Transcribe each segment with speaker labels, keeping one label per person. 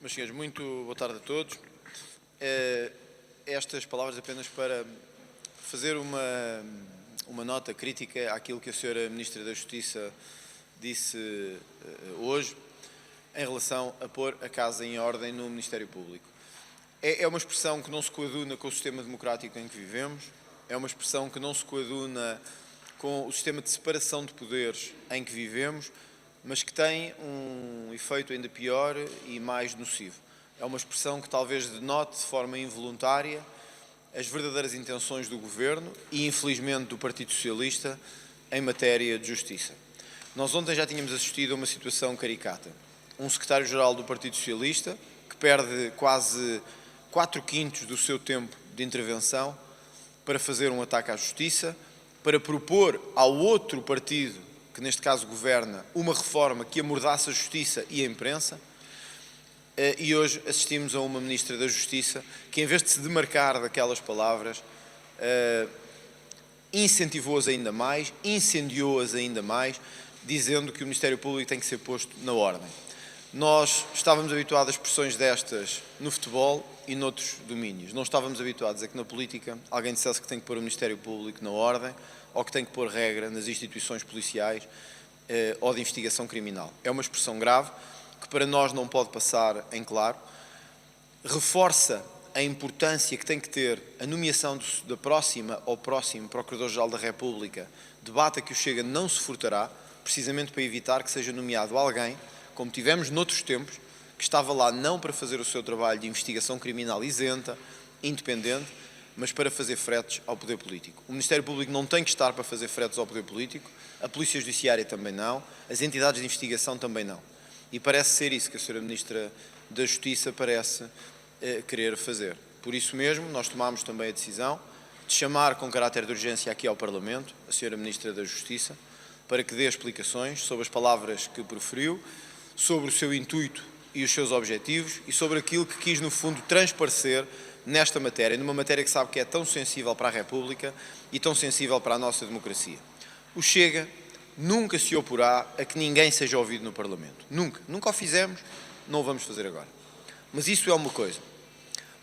Speaker 1: Meus senhores, muito boa tarde a todos. Estas palavras apenas para fazer uma nota crítica àquilo que a senhora Ministra da Justiça disse hoje em relação a pôr a casa em ordem no Ministério Público. É uma expressão que não se coaduna com o sistema democrático em que vivemos, é uma expressão que não se coaduna com o sistema de separação de poderes em que vivemos, mas que tem um efeito ainda pior e mais nocivo. É uma expressão que talvez denote de forma involuntária as verdadeiras intenções do Governo e, infelizmente, do Partido Socialista em matéria de justiça. Nós ontem já tínhamos assistido a uma situação caricata. Um secretário-geral do Partido Socialista que perde quase 4/5 do seu tempo de intervenção para fazer um ataque à justiça, para propor ao outro partido, que neste caso governa, uma reforma que amordaça a justiça e a imprensa, e hoje assistimos a uma Ministra da Justiça que, em vez de se demarcar daquelas palavras, incentivou-as ainda mais, incendiou-as ainda mais, dizendo que o Ministério Público tem que ser posto na ordem. Nós estávamos habituados a expressões destas no futebol e noutros domínios. Não estávamos habituados a que na política alguém dissesse que tem que pôr o Ministério Público na ordem ou que tem que pôr regra nas instituições policiais ou de investigação criminal. É uma expressão grave que para nós não pode passar em claro. Reforça a importância que tem que ter a nomeação da próxima ou próximo Procurador-Geral da República, debate a que o Chega não se furtará, precisamente para evitar que seja nomeado alguém, como tivemos noutros tempos, que estava lá não para fazer o seu trabalho de investigação criminal isenta, independente, mas para fazer fretes ao poder político. O Ministério Público não tem que estar para fazer fretes ao poder político, a Polícia Judiciária também não, as entidades de investigação também não. E parece ser isso que a Sra. Ministra da Justiça parece querer fazer. Por isso mesmo, nós tomámos também a decisão de chamar com caráter de urgência aqui ao Parlamento a Sra. Ministra da Justiça para que dê explicações sobre as palavras que proferiu, sobre o seu intuito e os seus objetivos e sobre aquilo que quis, no fundo, transparecer nesta matéria, numa matéria que sabe que é tão sensível para a República e tão sensível para a nossa democracia. O Chega nunca se oporá a que ninguém seja ouvido no Parlamento. Nunca. Nunca o fizemos, não o vamos fazer agora. Mas isso é uma coisa.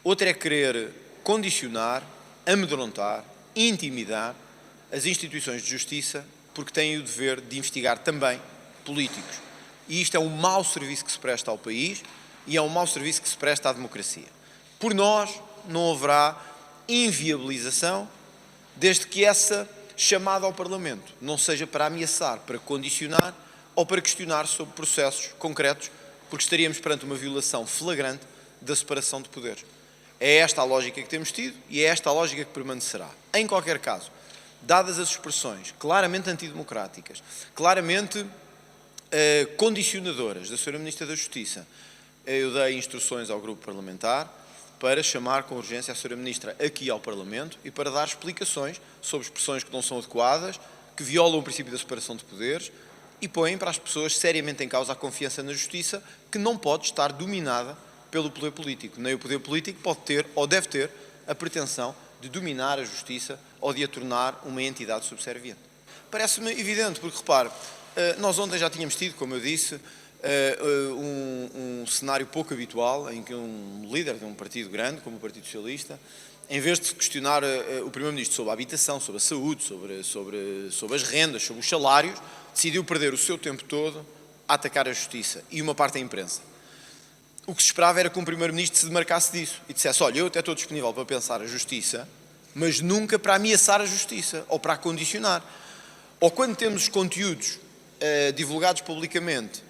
Speaker 1: Outra é querer condicionar, amedrontar, intimidar as instituições de justiça porque têm o dever de investigar também políticos. E isto é um mau serviço que se presta ao país e é um mau serviço que se presta à democracia. Por nós, não haverá inviabilização desde que essa chamada ao Parlamento não seja para ameaçar, para condicionar ou para questionar sobre processos concretos, porque estaríamos perante uma violação flagrante da separação de poderes. É esta a lógica que temos tido e é esta a lógica que permanecerá. Em qualquer caso, dadas as expressões claramente antidemocráticas, claramente condicionadoras da Sra. Ministra da Justiça, eu dei instruções ao grupo parlamentar para chamar com urgência a Sra. Ministra aqui ao Parlamento e para dar explicações sobre expressões que não são adequadas, que violam o princípio da separação de poderes e põem para as pessoas seriamente em causa a confiança na Justiça, que não pode estar dominada pelo poder político. Nem o poder político pode ter ou deve ter a pretensão de dominar a Justiça ou de a tornar uma entidade subserviente. Parece-me evidente, porque repare, nós ontem já tínhamos tido, como eu disse, um cenário pouco habitual em que um líder de um partido grande, como o Partido Socialista, em vez de questionar o Primeiro-Ministro sobre a habitação, sobre a saúde, sobre as rendas, sobre os salários, decidiu perder o seu tempo todo a atacar a Justiça e uma parte da imprensa. O que se esperava era que um Primeiro-Ministro se demarcasse disso e dissesse: olha, eu até estou disponível para pensar a Justiça, mas nunca para ameaçar a Justiça ou para a condicionar. Ou quando temos conteúdos divulgados publicamente,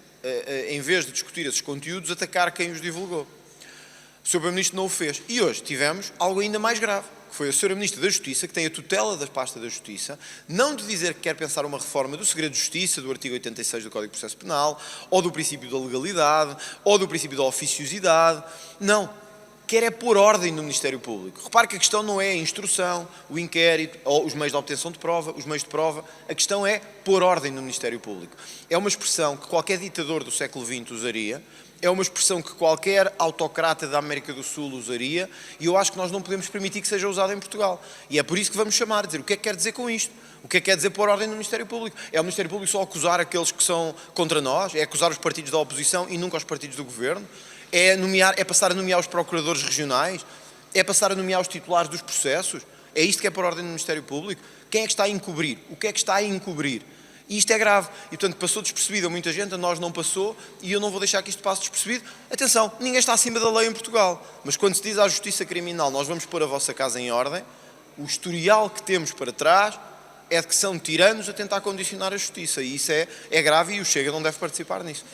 Speaker 1: em vez de discutir esses conteúdos, atacar quem os divulgou. O Sr. Primeiro-Ministro não o fez. E hoje tivemos algo ainda mais grave, que foi a Sra. Ministra da Justiça, que tem a tutela da pasta da Justiça, não de dizer que quer pensar uma reforma do segredo de justiça, do artigo 86 do Código de Processo Penal, ou do princípio da legalidade, ou do princípio da oficiosidade. Não. Quer é pôr ordem no Ministério Público. Repare que a questão não é a instrução, o inquérito, ou os meios de obtenção de prova, os meios de prova. A questão é pôr ordem no Ministério Público. É uma expressão que qualquer ditador do século XX usaria, é uma expressão que qualquer autocrata da América do Sul usaria, e eu acho que nós não podemos permitir que seja usada em Portugal. E é por isso que vamos chamar, dizer o que é que quer dizer com isto. O que é que quer dizer pôr ordem no Ministério Público? É o Ministério Público só acusar aqueles que são contra nós? É acusar os partidos da oposição e nunca os partidos do governo? É passar a nomear os procuradores regionais? É passar a nomear os titulares dos processos? É isto que é por ordem do Ministério Público? Quem é que está a encobrir? O que é que está a encobrir? E isto é grave. E, portanto, passou despercebido a muita gente, a nós não passou, e eu não vou deixar que isto passe despercebido. Atenção, ninguém está acima da lei em Portugal. Mas quando se diz à Justiça Criminal, nós vamos pôr a vossa casa em ordem, o historial que temos para trás é de que são tiranos a tentar condicionar a Justiça. E isso é grave e o Chega não deve participar nisso.